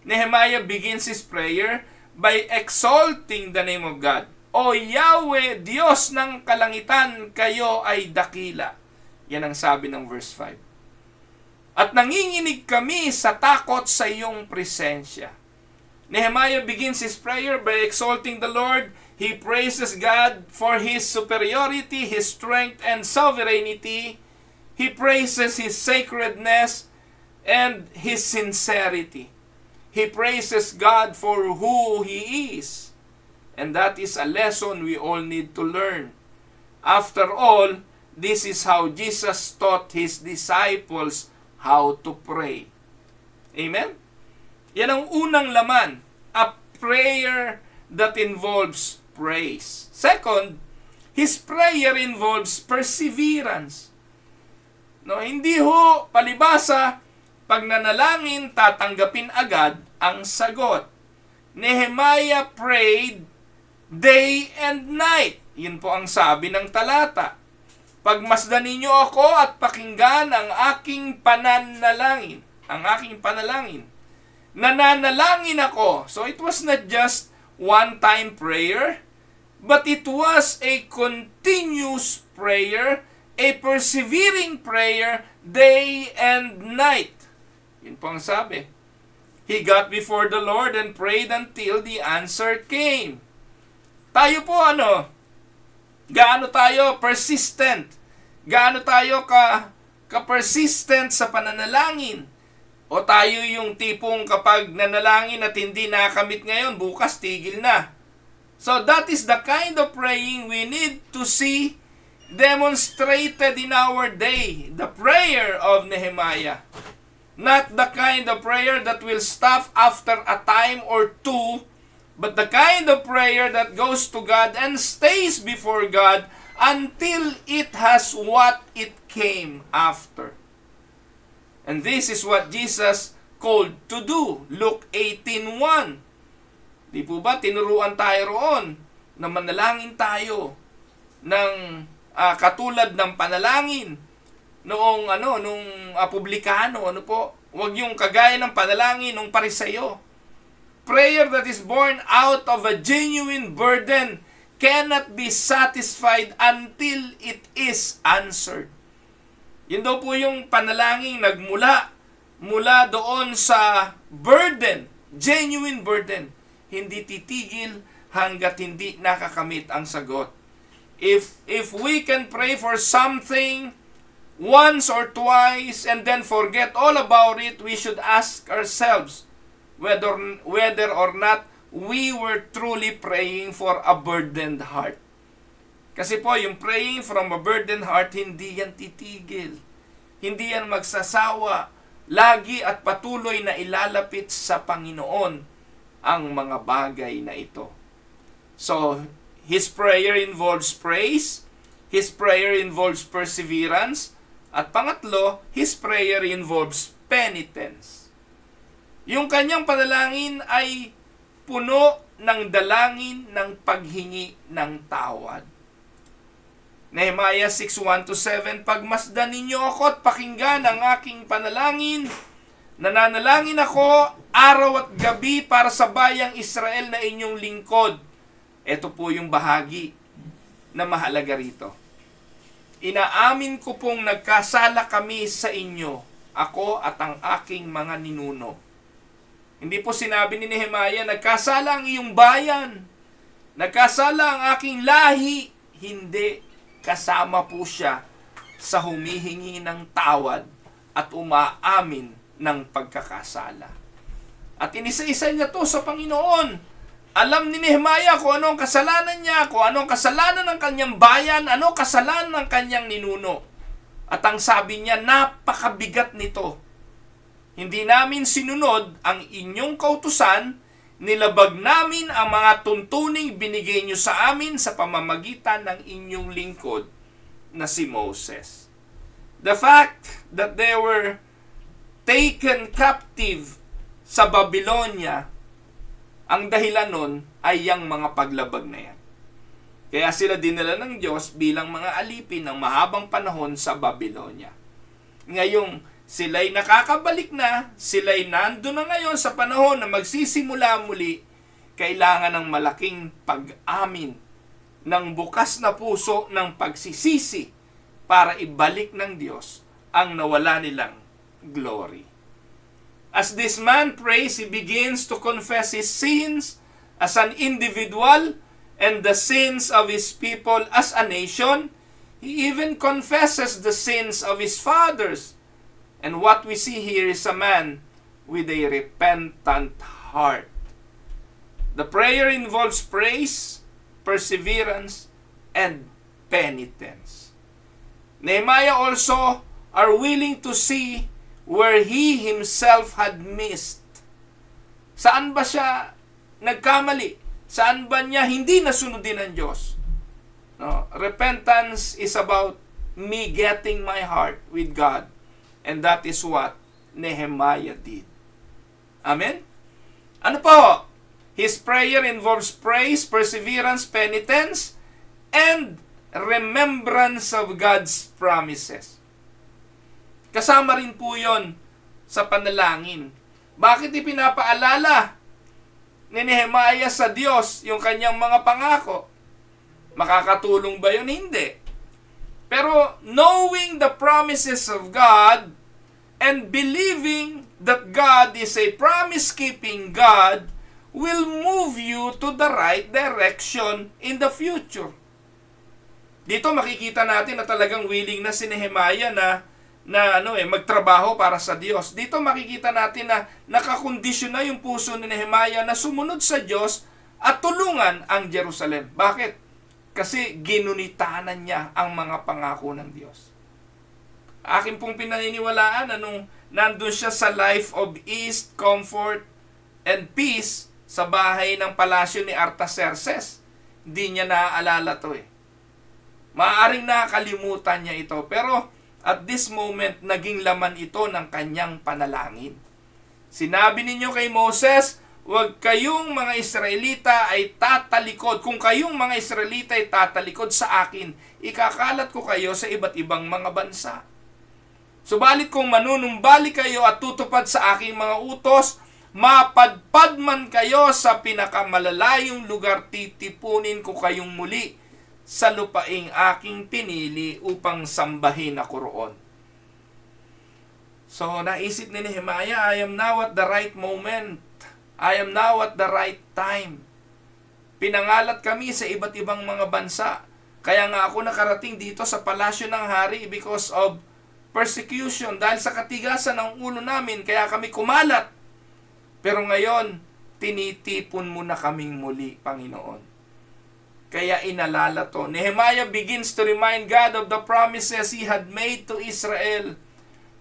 Nehemiah begins his prayer by exalting the name of God. O Yahweh, Diyos ng kalangitan, kayo ay dakila. Yan ang sabi ng verse 5. At nanginginig kami sa takot sa iyong presensya. Nehemiah begins his prayer by exalting the Lord. He praises God for His superiority, His strength, and sovereignty. He praises His sacredness and His sincerity. He praises God for who He is. And that is a lesson we all need to learn. After all, this is how Jesus taught His disciples how to pray. Amen? Yan ang unang laman. A prayer that involves praise. Second, his prayer involves perseverance. No, hindi ho palibasa pag nanalangin tatanggapin agad ang sagot. Nehemiah prayed day and night. Yun po ang sabi ng talata. Pagmasdan ninyo ako at pakinggan ang aking pananalangin. Ang aking panalangin. Nananalangin ako. So it was not just one-time prayer, but it was a continuous prayer, a persevering prayer, day and night. Yun po ang sabi. He got before the Lord and prayed until the answer came. Tayo po gaano tayo persistent? Gaano tayo ka-persistent sa pananalangin? O tayo yung tipong kapag nanalangin at hindi nakamit ngayon, bukas tigil na. So that is the kind of praying we need to see demonstrated in our day. The prayer of Nehemiah. Not the kind of prayer that will stop after a time or two, but the kind of prayer that goes to God and stays before God until it has what it came after. And this is what Jesus called to do. Luke 18:1. Di po ba tinuruan tayo roon na manalangin tayo ng katulad ng panalangin noong nung publikano, Huwag yung kagaya ng panalangin ng Pariseyo. Prayer that is born out of a genuine burden cannot be satisfied until it is answered. Yun daw po yung panalangin mula doon sa burden, genuine burden. Hindi titigil hanggat hindi nakakamit ang sagot. If we can pray for something once or twice and then forget all about it, we should ask ourselves whether or not we were truly praying for a burdened heart. Kasi po, yung praying from a burdened heart, hindi yan titigil. Hindi yan magsasawa. Lagi at patuloy na ilalapit sa Panginoon ang mga bagay na ito. So, his prayer involves praise. His prayer involves perseverance. At pangatlo, his prayer involves penitence. Yung kanyang panalangin ay puno ng dalangin ng paghingi ng tawad. Nehemiah 6:1-7, pagmasdan ninyo ako at pakinggan ang aking panalangin. Nananalangin ako araw at gabi para sa bayang Israel na inyong lingkod. Ito po yung bahagi na mahalaga rito. Inaamin ko pong nagkasala kami sa inyo, ako at ang aking mga ninuno. Hindi po sinabi ni Nehemiah, nagkasala ang iyong bayan. Nagkasala ang aking lahi. Hindi. Kasama po siya sa humihingi ng tawad at umaamin ng pagkakasala. At inisa-isa niya to sa Panginoon. Alam ni Nehemiah kung anong kasalanan niya, kung anong kasalanan ng kanyang bayan, anong kasalanan ng kanyang ninuno. At ang sabi niya, napakabigat nito. Hindi namin sinunod ang inyong kautusan, nilabag namin ang mga tuntuning binigay niyo sa amin sa pamamagitan ng inyong lingkod na si Moses. The fact that they were taken captive sa Babylonia, ang dahilan nun ay yang mga paglabag na yan. Kaya sila dinala ng Diyos bilang mga alipin ng mahabang panahon sa Babylonia. Ngayong sila'y nakakabalik na, sila'y nandun na ngayon sa panahon na magsisimula muli, kailangan ng malaking pag-amin, ng bukas na puso ng pagsisisi para ibalik ng Diyos ang nawala nilang glory. As this man prays, he begins to confess his sins as an individual and the sins of his people as a nation. He even confesses the sins of his fathers. And what we see here is a man with a repentant heart. The prayer involves praise, perseverance, and penitence. Nehemiah also are willing to see where he himself had missed. Saan ba siya nagkamali? Saan ba niya hindi nasunodin ng Diyos? No? Repentance is about me getting my heart with God. And that is what Nehemiah did. Amen? Ano po? His prayer involves praise, perseverance, penitence, and remembrance of God's promises. Kasama rin po yon sa panalangin. Bakit ipinapaalala ni Nehemiah sa Diyos yung kanyang mga pangako? Makakatulong ba yun? Hindi. Pero knowing the promises of God and believing that God is a promise-keeping God will move you to the right direction in the future. Dito makikita natin na talagang willing na si Nehemiah na magtrabaho para sa Diyos. Dito makikita natin na nakakondisyon na yung puso ni Nehemiah na sumunod sa Diyos at tulungan ang Jerusalem. Bakit? Kasi ginunitanan niya ang mga pangako ng Diyos. Akin pong pinaniniwalaan na nung nandun siya sa life of ease, comfort, and peace sa bahay ng palasyo ni Artaxerxes, hindi niya naaalala to eh. Maaaring nakalimutan niya ito, pero at this moment, naging laman ito ng kanyang panalangin. Sinabi ninyo kay Moses, huwag kayong mga Israelita ay tatalikod. Kung kayong mga Israelita ay tatalikod sa akin, ikakalat ko kayo sa iba't ibang mga bansa. Subalit kung manunumbali kayo at tutupad sa aking mga utos, mapadpad man kayo sa pinakamalalayong lugar, titipunin ko kayong muli sa lupaing aking pinili upang sambahin ako roon. So, naisip ni Nehemiah, I am now at the right moment. I am now at the right time. Pinangalat kami sa iba't ibang mga bansa. Kaya nga ako nakarating dito sa palasyo ng hari because of persecution. Dahil sa katigasan ng ulo namin, kaya kami kumalat. Pero ngayon, tinitipon mo na kaming muli, Panginoon. Kaya inalala to. Nehemiah begins to remind God of the promises He had made to Israel.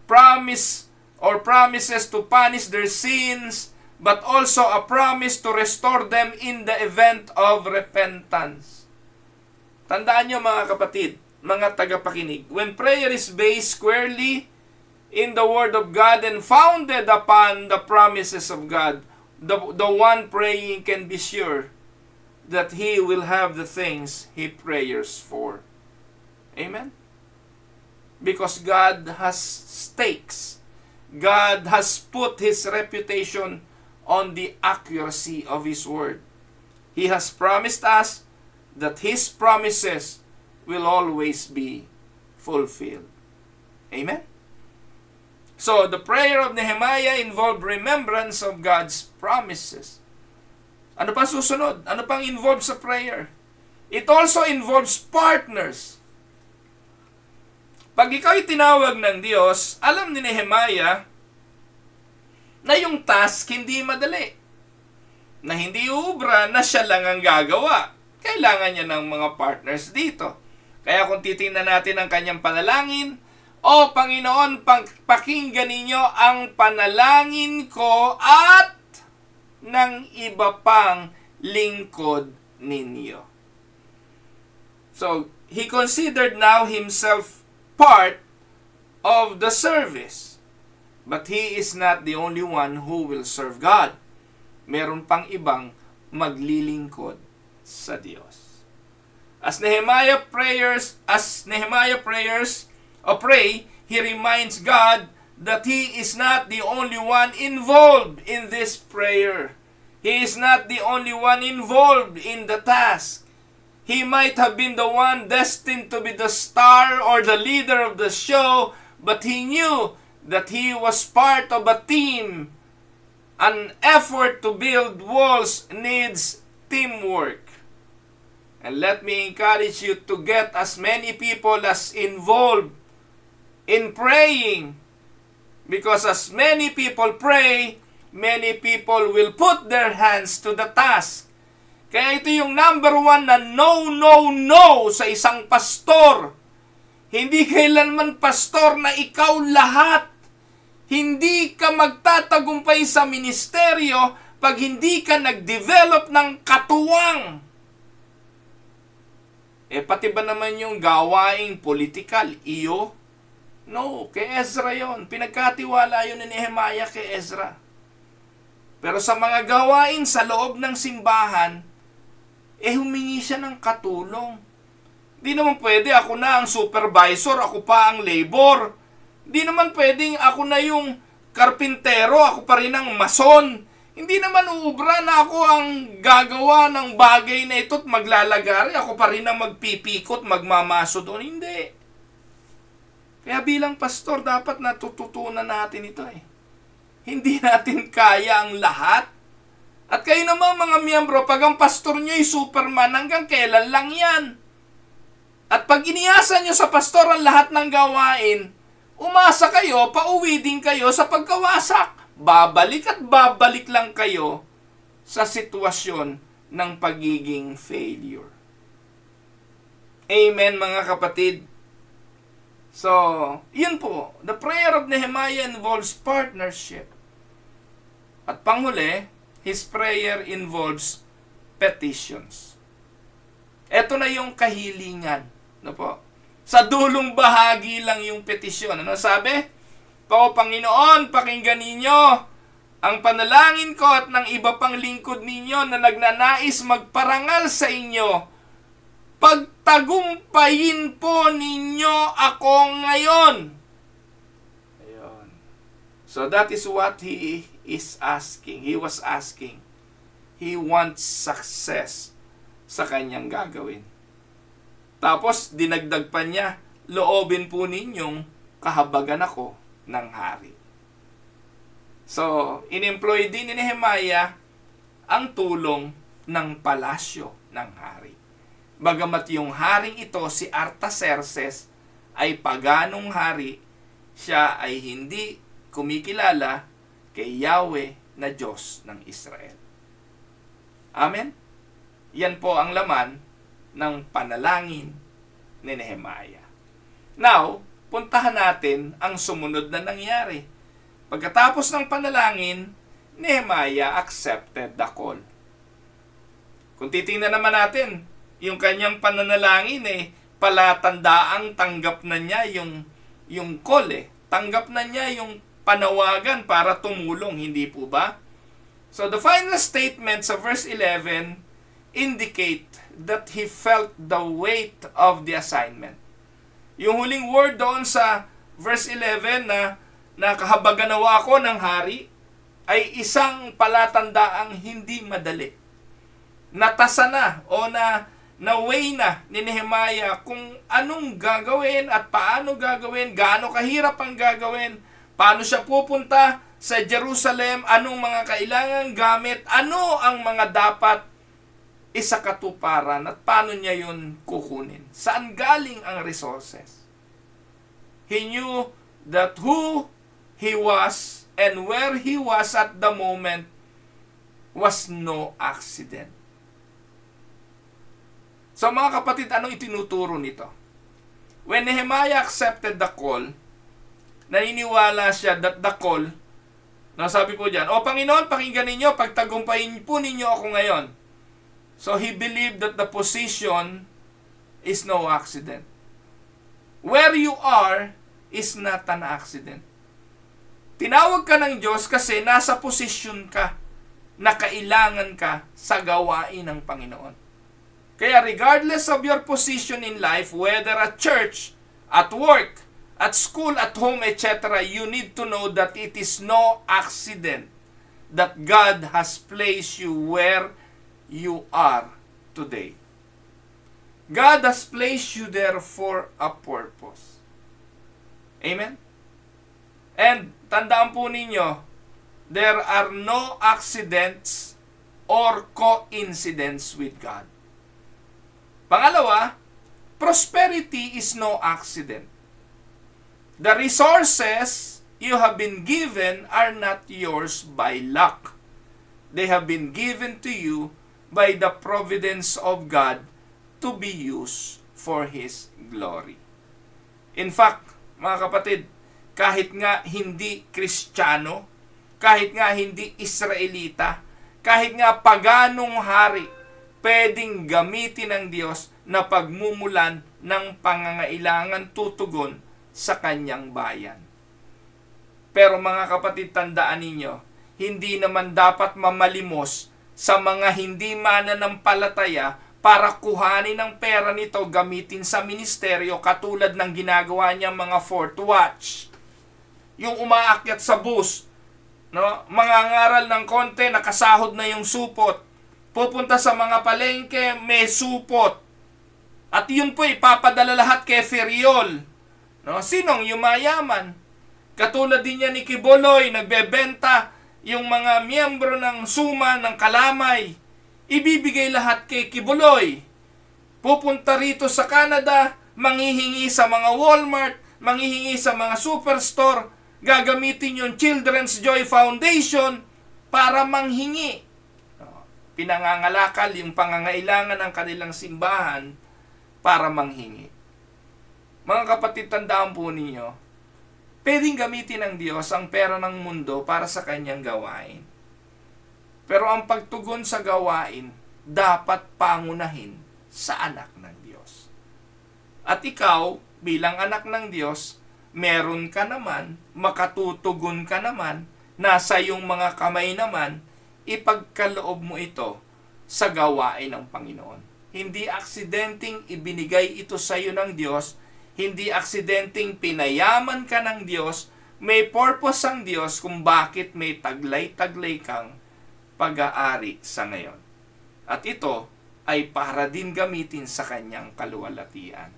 Promises to punish their sins, but also a promise to restore them in the event of repentance. Tandaan nyo mga kapatid, mga tagapakinig, when prayer is based squarely in the Word of God and founded upon the promises of God, the one praying can be sure that he will have the things he prays for. Amen? Because God has stakes. God has put His reputation on the accuracy of His Word. He has promised us that His promises will always be fulfilled. Amen? So, the prayer of Nehemiah involved remembrance of God's promises. Ano pang susunod? Ano pang involved sa prayer? It also involves partners. Pag ikaw tinawag ng Diyos, alam ni Nehemiah na yung task hindi madali. Na hindi uubra na siya lang ang gagawa. Kailangan niya ng mga partners dito. Kaya kung titingnan natin ang kanyang panalangin, O Panginoon, pakinggan ninyo ang panalangin ko at ng iba pang lingkod ninyo. So, he considered now himself part of the service. But he is not the only one who will serve God. Meron pang ibang maglilingkod sa Diyos. As Nehemiah pray, he reminds God that he is not the only one involved in this prayer. He is not the only one involved in the task. He might have been the one destined to be the star or the leader of the show, but he knew that he was part of a team. An effort to build walls needs teamwork. And let me encourage you to get as many people as involved in praying. Because as many people pray, many people will put their hands to the task. Kaya ito yung number one na no sa isang pastor. Hindi kailanman pastor na ikaw lahat. Hindi ka magtatagumpay sa ministeryo pag hindi ka nag-develop ng katuwang. Pati ba naman yung gawaing political, iyo? No, kay Ezra yon. Pinagkatiwala yun ni Nehemiah kay Ezra. Pero sa mga gawain sa loob ng simbahan, humingi siya ng katulong. Di naman pwede ako na ang supervisor, ako pa ang labor. Di naman pwedeng ako na yung karpintero, ako pa rin ang mason. Hindi naman uubra na ako ang gagawa ng bagay na ito at maglalagari. Ako pa rin ang magpipikot, magmamaso doon. Hindi. Kaya bilang pastor, dapat natututunan natin ito . Hindi natin kaya ang lahat. At kayo naman mga miyembro, pag ang pastor nyo ay Superman, hanggang kailan lang yan? At pag iniasa nyo sa pastor ang lahat ng gawain, umasa kayo, pauwi din kayo sa pagkawasak. Babalik at babalik lang kayo sa sitwasyon ng pagiging failure. Amen mga kapatid. So, yun po. The prayer of Nehemiah involves partnership. At panghuli, his prayer involves petitions. Ito na yung kahilingan. No po? Sa dulong bahagi lang yung petisyon. Ano sabi? Panginoon, pakinggan ninyo ang panalangin ko at ng iba pang lingkod ninyo na nagnanais magparangal sa inyo. Pagtagumpayin po ninyo ako ngayon. Ayun. So that is what he is asking. He was asking. He wants success sa kanyang gagawin. Tapos dinagdag pa niya, loobin po ninyong kahabagan ako ng hari. So, in-employ din ni Nehemiah ang tulong ng palasyo ng hari. Bagamat yung haring ito, si Artaxerxes, ay paganong hari, siya ay hindi kumikilala kay Yahweh na Diyos ng Israel. Amen? Yan po ang laman ng panalangin ni Nehemiah. Now, puntahan natin ang sumunod na nangyari. Pagkatapos ng panalangin, Nehemiah accepted the call. Kung titingnan naman natin, yung kanyang pananalangin palatandaang tanggap na niya yung call Tanggap na niya yung panawagan para tumulong, hindi po ba? So the final statement sa verse 11 indicate that he felt the weight of the assignment. Yung huling word doon sa verse 11 na kahabaganawa ko ng hari ay isang palatandaang hindi madali. Natasa na o na-weigh na ni Nehemiah kung anong gagawin at paano gagawin, gaano kahirap ang gagawin, paano siya pupunta sa Jerusalem, anong mga kailangang gamit, ano ang mga dapat isakatuparan at paano niya yun kukunin. Saan galing ang resources? He knew that who he was and where he was at the moment was no accident. So mga kapatid, anong itinuturo nito? When Nehemiah accepted the call, naniniwala siya that the call, sabi po dyan, O Panginoon, pakinggan ninyo, pagtagumpayin po ninyo ako ngayon. So he believed that the position is no accident. Where you are is not an accident. Tinawag ka ng Diyos kasi nasa posisyon ka na kailangan ka sa gawain ng Panginoon. Kaya regardless of your position in life, whether at church, at work, at school, at home, etc., you need to know that it is no accident that God has placed you where you are today. God has placed you there for a purpose. Amen? And tandaan po ninyo, there are no accidents or coincidence with God. Pangalawa, prosperity is no accident. The resources you have been given are not yours by luck. They have been given to you by the providence of God to be used for His glory. In fact, mga kapatid, kahit nga hindi Kristiyano, kahit nga hindi Israelita, kahit nga paganong hari, pwedeng gamitin ng Diyos na pagmumulan ng pangangailangan tutugon sa kanyang bayan. Pero mga kapatid, tandaan ninyo, hindi naman dapat mamalimos sa mga hindi mananampalataya para kuhanin ang pera nito gamitin sa ministeryo katulad ng ginagawa niyang mga fourth watch. Yung umaakyat sa bus, mangangaral ng konti, nakasahod na yung supot. Pupunta sa mga palengke, may supot. At yun po ipapadala lahat kay Feriol. Sinong yumayaman? Katulad din yan ni Kibuloy, nagbebenta yung mga miyembro ng Suma, ng Kalamay. Ibibigay lahat kay Kibuloy. Pupunta rito sa Canada, manghihingi sa mga Walmart, manghihingi sa mga superstore, gagamitin yung Children's Joy Foundation para manghingi. Pinangangalakal yung pangangailangan ng kanilang simbahan para manghingi. Mga kapatid, tandaan po ninyo, pwedeng gamitin ng Diyos ang pera ng mundo para sa kanyang gawain. Pero ang pagtugon sa gawain, dapat pangunahin sa anak ng Diyos. At ikaw, bilang anak ng Diyos, meron ka naman, makatutugon ka naman, nasa iyong mga kamay naman, ipagkaloob mo ito sa gawain ng Panginoon. Hindi aksidenteng ibinigay ito sa iyo ng Diyos, hindi aksidenteng pinayaman ka ng Diyos, may purpose ang Diyos kung bakit may taglay-taglay kang pag-aari sa ngayon. At ito ay para din gamitin sa kanyang kaluwalhatian.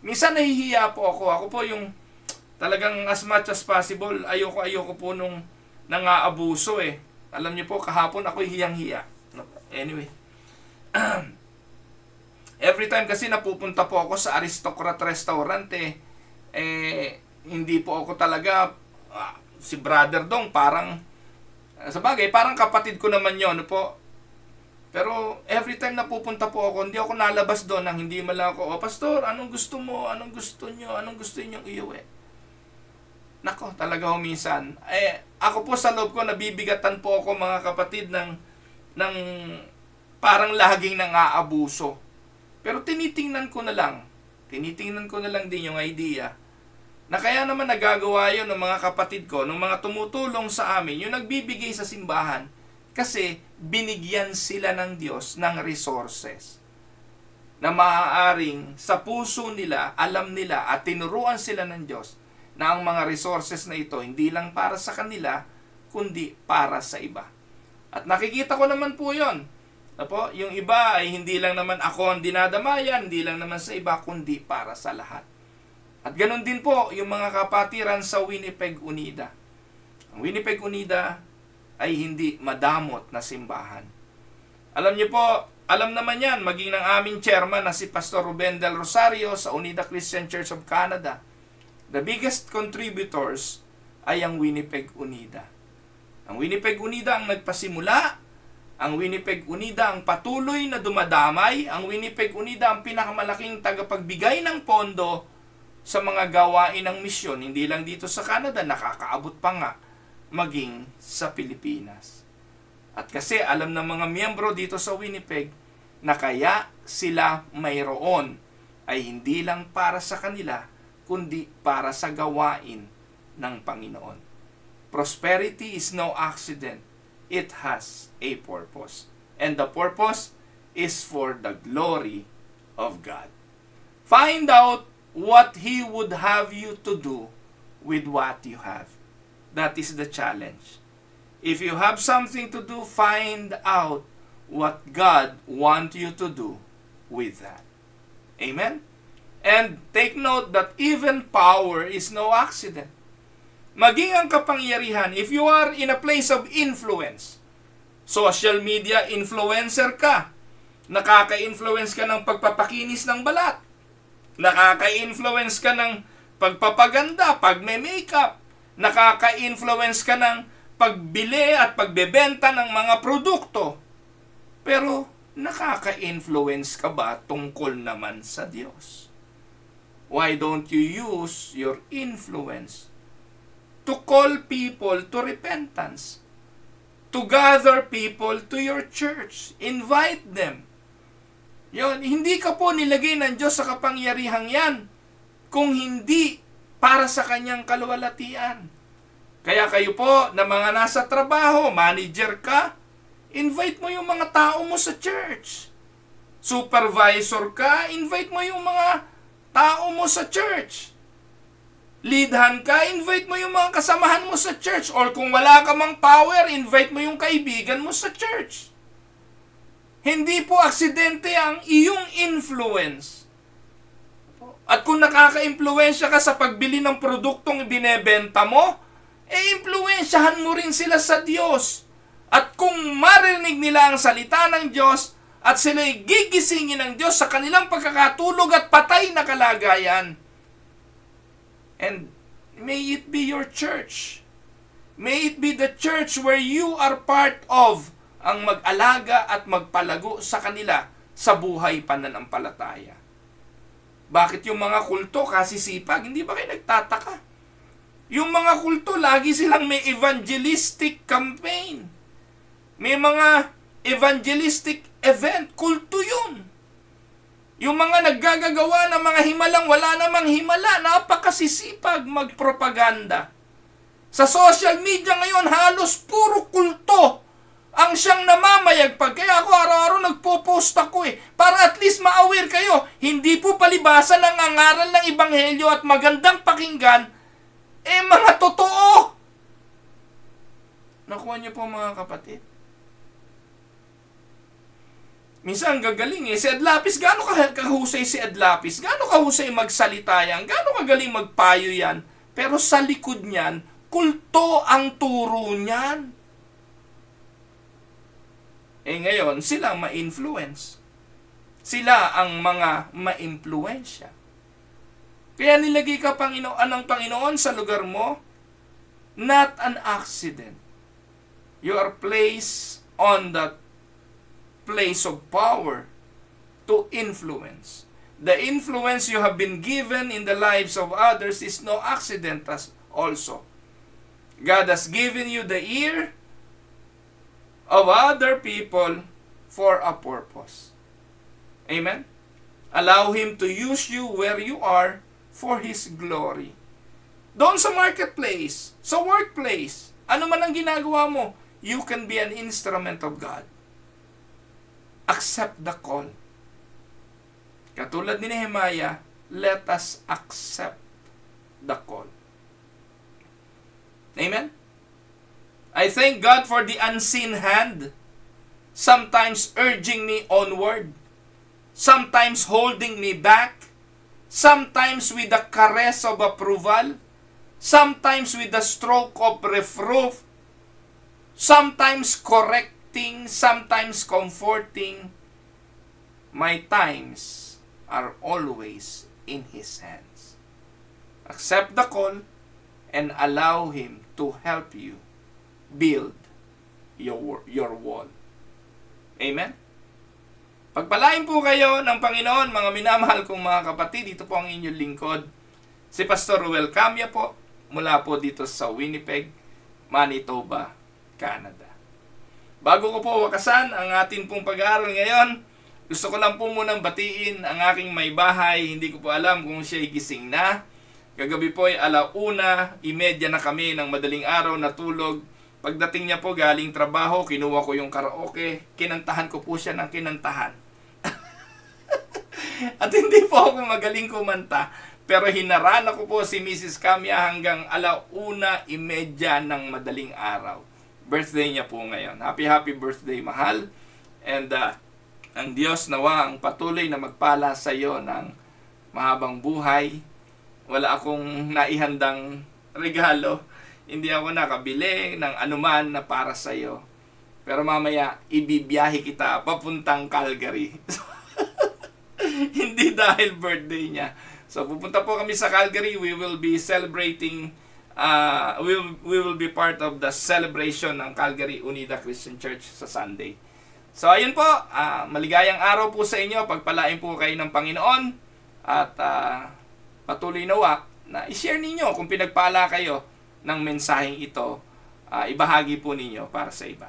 Minsan nahihiya po ako. Ako po yung talagang as much as possible, ayoko po nung nang-aabuso eh. Alam niyo po, kahapon ako hiyang-hiya. Anyway. Every time kasi napupunta po ako sa Aristocrat Restaurant hindi po ako talaga, si Brother Dong, parang, sa bagay, parang kapatid ko naman yun, po. Pero every time napupunta po ako, hindi ako nalabas doon nang hindi mala ako, Pastor, anong gusto mo? Anong gusto nyo? Anong gusto nyo iuwi? Nako, talaga ho minsan. Ako po sa loob ko, nabibigatan po ako mga kapatid ng parang laging nang-aabuso. Pero tinitingnan ko na lang din yung idea na kaya naman nagagawa yun ng mga kapatid ko, ng mga tumutulong sa amin, yung nagbibigay sa simbahan, kasi binigyan sila ng Diyos ng resources na maaaring sa puso nila, alam nila at tinuruan sila ng Diyos na ang mga resources na ito hindi lang para sa kanila, kundi para sa iba. At nakikita ko naman po yun. Yung iba ay hindi lang naman ako ang dinadamayan, hindi lang naman sa iba, kundi para sa lahat. At ganun din po yung mga kapatiran sa Winnipeg Unida. Ang Winnipeg Unida ay hindi madamot na simbahan. Alam niyo po, alam naman yan, maging ng aming chairman na si Pastor Ruben Del Rosario sa Unida Christian Church of Canada. The biggest contributors ay ang Winnipeg Unida. Ang Winnipeg Unida ang nagpasimula. Ang Winnipeg Unida ang patuloy na dumadamay. Ang Winnipeg Unida ang pinakamalaking tagapagbigay ng pondo sa mga gawain ng misyon. Hindi lang dito sa Canada, nakakaabot pa nga maging sa Pilipinas. At kasi alam ng mga miyembro dito sa Winnipeg na kaya sila mayroon ay hindi lang para sa kanila, kundi para sa gawain ng Panginoon. Prosperity is no accident. It has a purpose. And the purpose is for the glory of God. Find out what He would have you to do with what you have. That is the challenge. If you have something to do, find out what God wants you to do with that. Amen? And take note that even power is no accident. Maging ang kapangyarihan, if you are in a place of influence, social media influencer ka, nakaka-influence ka ng pagpapakinis ng balat, nakaka-influence ka ng pagpapaganda, pagme-makeup, nakaka-influence ka ng pagbili at pagbebenta ng mga produkto, pero nakaka-influence ka ba tungkol naman sa Diyos? Why don't you use your influence to call people to repentance, to gather people to your church, invite them? Yon, hindi ka po nilagay ng Diyos sa kapangyarihang yan kung hindi para sa kanyang kaluwalhatian. Kaya kayo po na mga nasa trabaho, manager ka, invite mo yung mga tao mo sa church. Supervisor ka, invite mo yung mga tao mo sa church. Leadhan ka, invite mo yung mga kasamahan mo sa church. Or kung wala ka mang power, invite mo yung kaibigan mo sa church. Hindi po aksidente ang iyong influence At kung nakaka-impluwensya ka sa pagbili ng produktong ibinebenta mo, impluwensyahan mo rin sila sa Diyos. At kung marinig nila ang salita ng Diyos at sila'y gigisingin ng Diyos sa kanilang pagkakatulog at patay na kalagayan, and may it be your church. May it be the church where you are part of ang mag-alaga at magpalago sa kanila sa buhay pananampalataya. Bakit yung mga kulto kasisipag? Hindi ba kayo nagtataka? Yung mga kulto, lagi silang may evangelistic campaign. May mga evangelistic event. Kulto yun. Yung mga naggagawa ng mga himalang wala namang himala, napakasisipag magpropaganda. Sa social media ngayon, halos puro kulto ang siyang namamayagpag. Kaya ako araw-araw nagpo-post ako para at least ma-aware kayo. Hindi po palibasan ng angaral ng Ebanghelyo at magandang pakinggan, mga totoo. Nakuha niyo po mga kapatid. Minsan gagaling si Ed Lapis, gaano kahusay si Ed Lapis? Gaano kahusay magsalita yan? Gaano kagaling magpayo yan? Pero sa likod niyan, kulto ang turo niyan. Ngayon, sila ma-influence. Sila ang mga ma-impluensya. Kaya nilagay ka ng Panginoon sa lugar mo, not an accident. You are placed on that place of power to influence. The influence you have been given in the lives of others is no accident also. God has given you the ear of other people for a purpose. Amen? Allow Him to use you where you are for His glory. Doon sa marketplace, sa workplace, ano man ang ginagawa mo, you can be an instrument of God. Accept the call. Katulad ni Nehemiah, let us accept the call. Amen? I thank God for the unseen hand, sometimes urging me onward, sometimes holding me back, sometimes with a caress of approval, sometimes with a stroke of reproof, sometimes correcting, sometimes comforting. My times are always in His hands. Accept the call and allow Him to help you build your wall. Amen? Pagpalain po kayo ng Panginoon, mga minamahal kong mga kapatid. Dito po ang inyong lingkod, si Pastor Ruel Camia po, mula po dito sa Winnipeg, Manitoba, Canada. Bago ko po wakasan ang atin pong pag-aaral ngayon, gusto ko lang po munang batiin ang aking may bahay. Hindi ko po alam kung siya'y gising na. Kagabi po ay 1:30 na kami ng madaling araw natulog. Pagdating niya po galing trabaho, kinuha ko yung karaoke. Kinantahan ko po siya ng kinantahan. At hindi po ako magaling kumanta. Pero hinarana ko po si Mrs. Camia hanggang 1:30 ng madaling araw. Birthday niya po ngayon. Happy birthday, mahal. And ang Diyos nawa ang patuloy na magpala sa iyo ng mahabang buhay. Wala akong naihandang regalo. Hindi ako nakabili ng anuman na para sa iyo. Pero mamaya, ibibiyahe kita papuntang Calgary. Hindi dahil birthday niya. So pupunta po kami sa Calgary. We will be celebrating, we will be part of the celebration ng Calgary Unida Christian Church sa Sunday. So ayun po, maligayang araw po sa inyo. Pagpalain po kayo ng Panginoon. At patuloy nawa na i-share ninyo kung pinagpala kayo ng mensaheng ito. Ibahagi po ninyo para sa iba.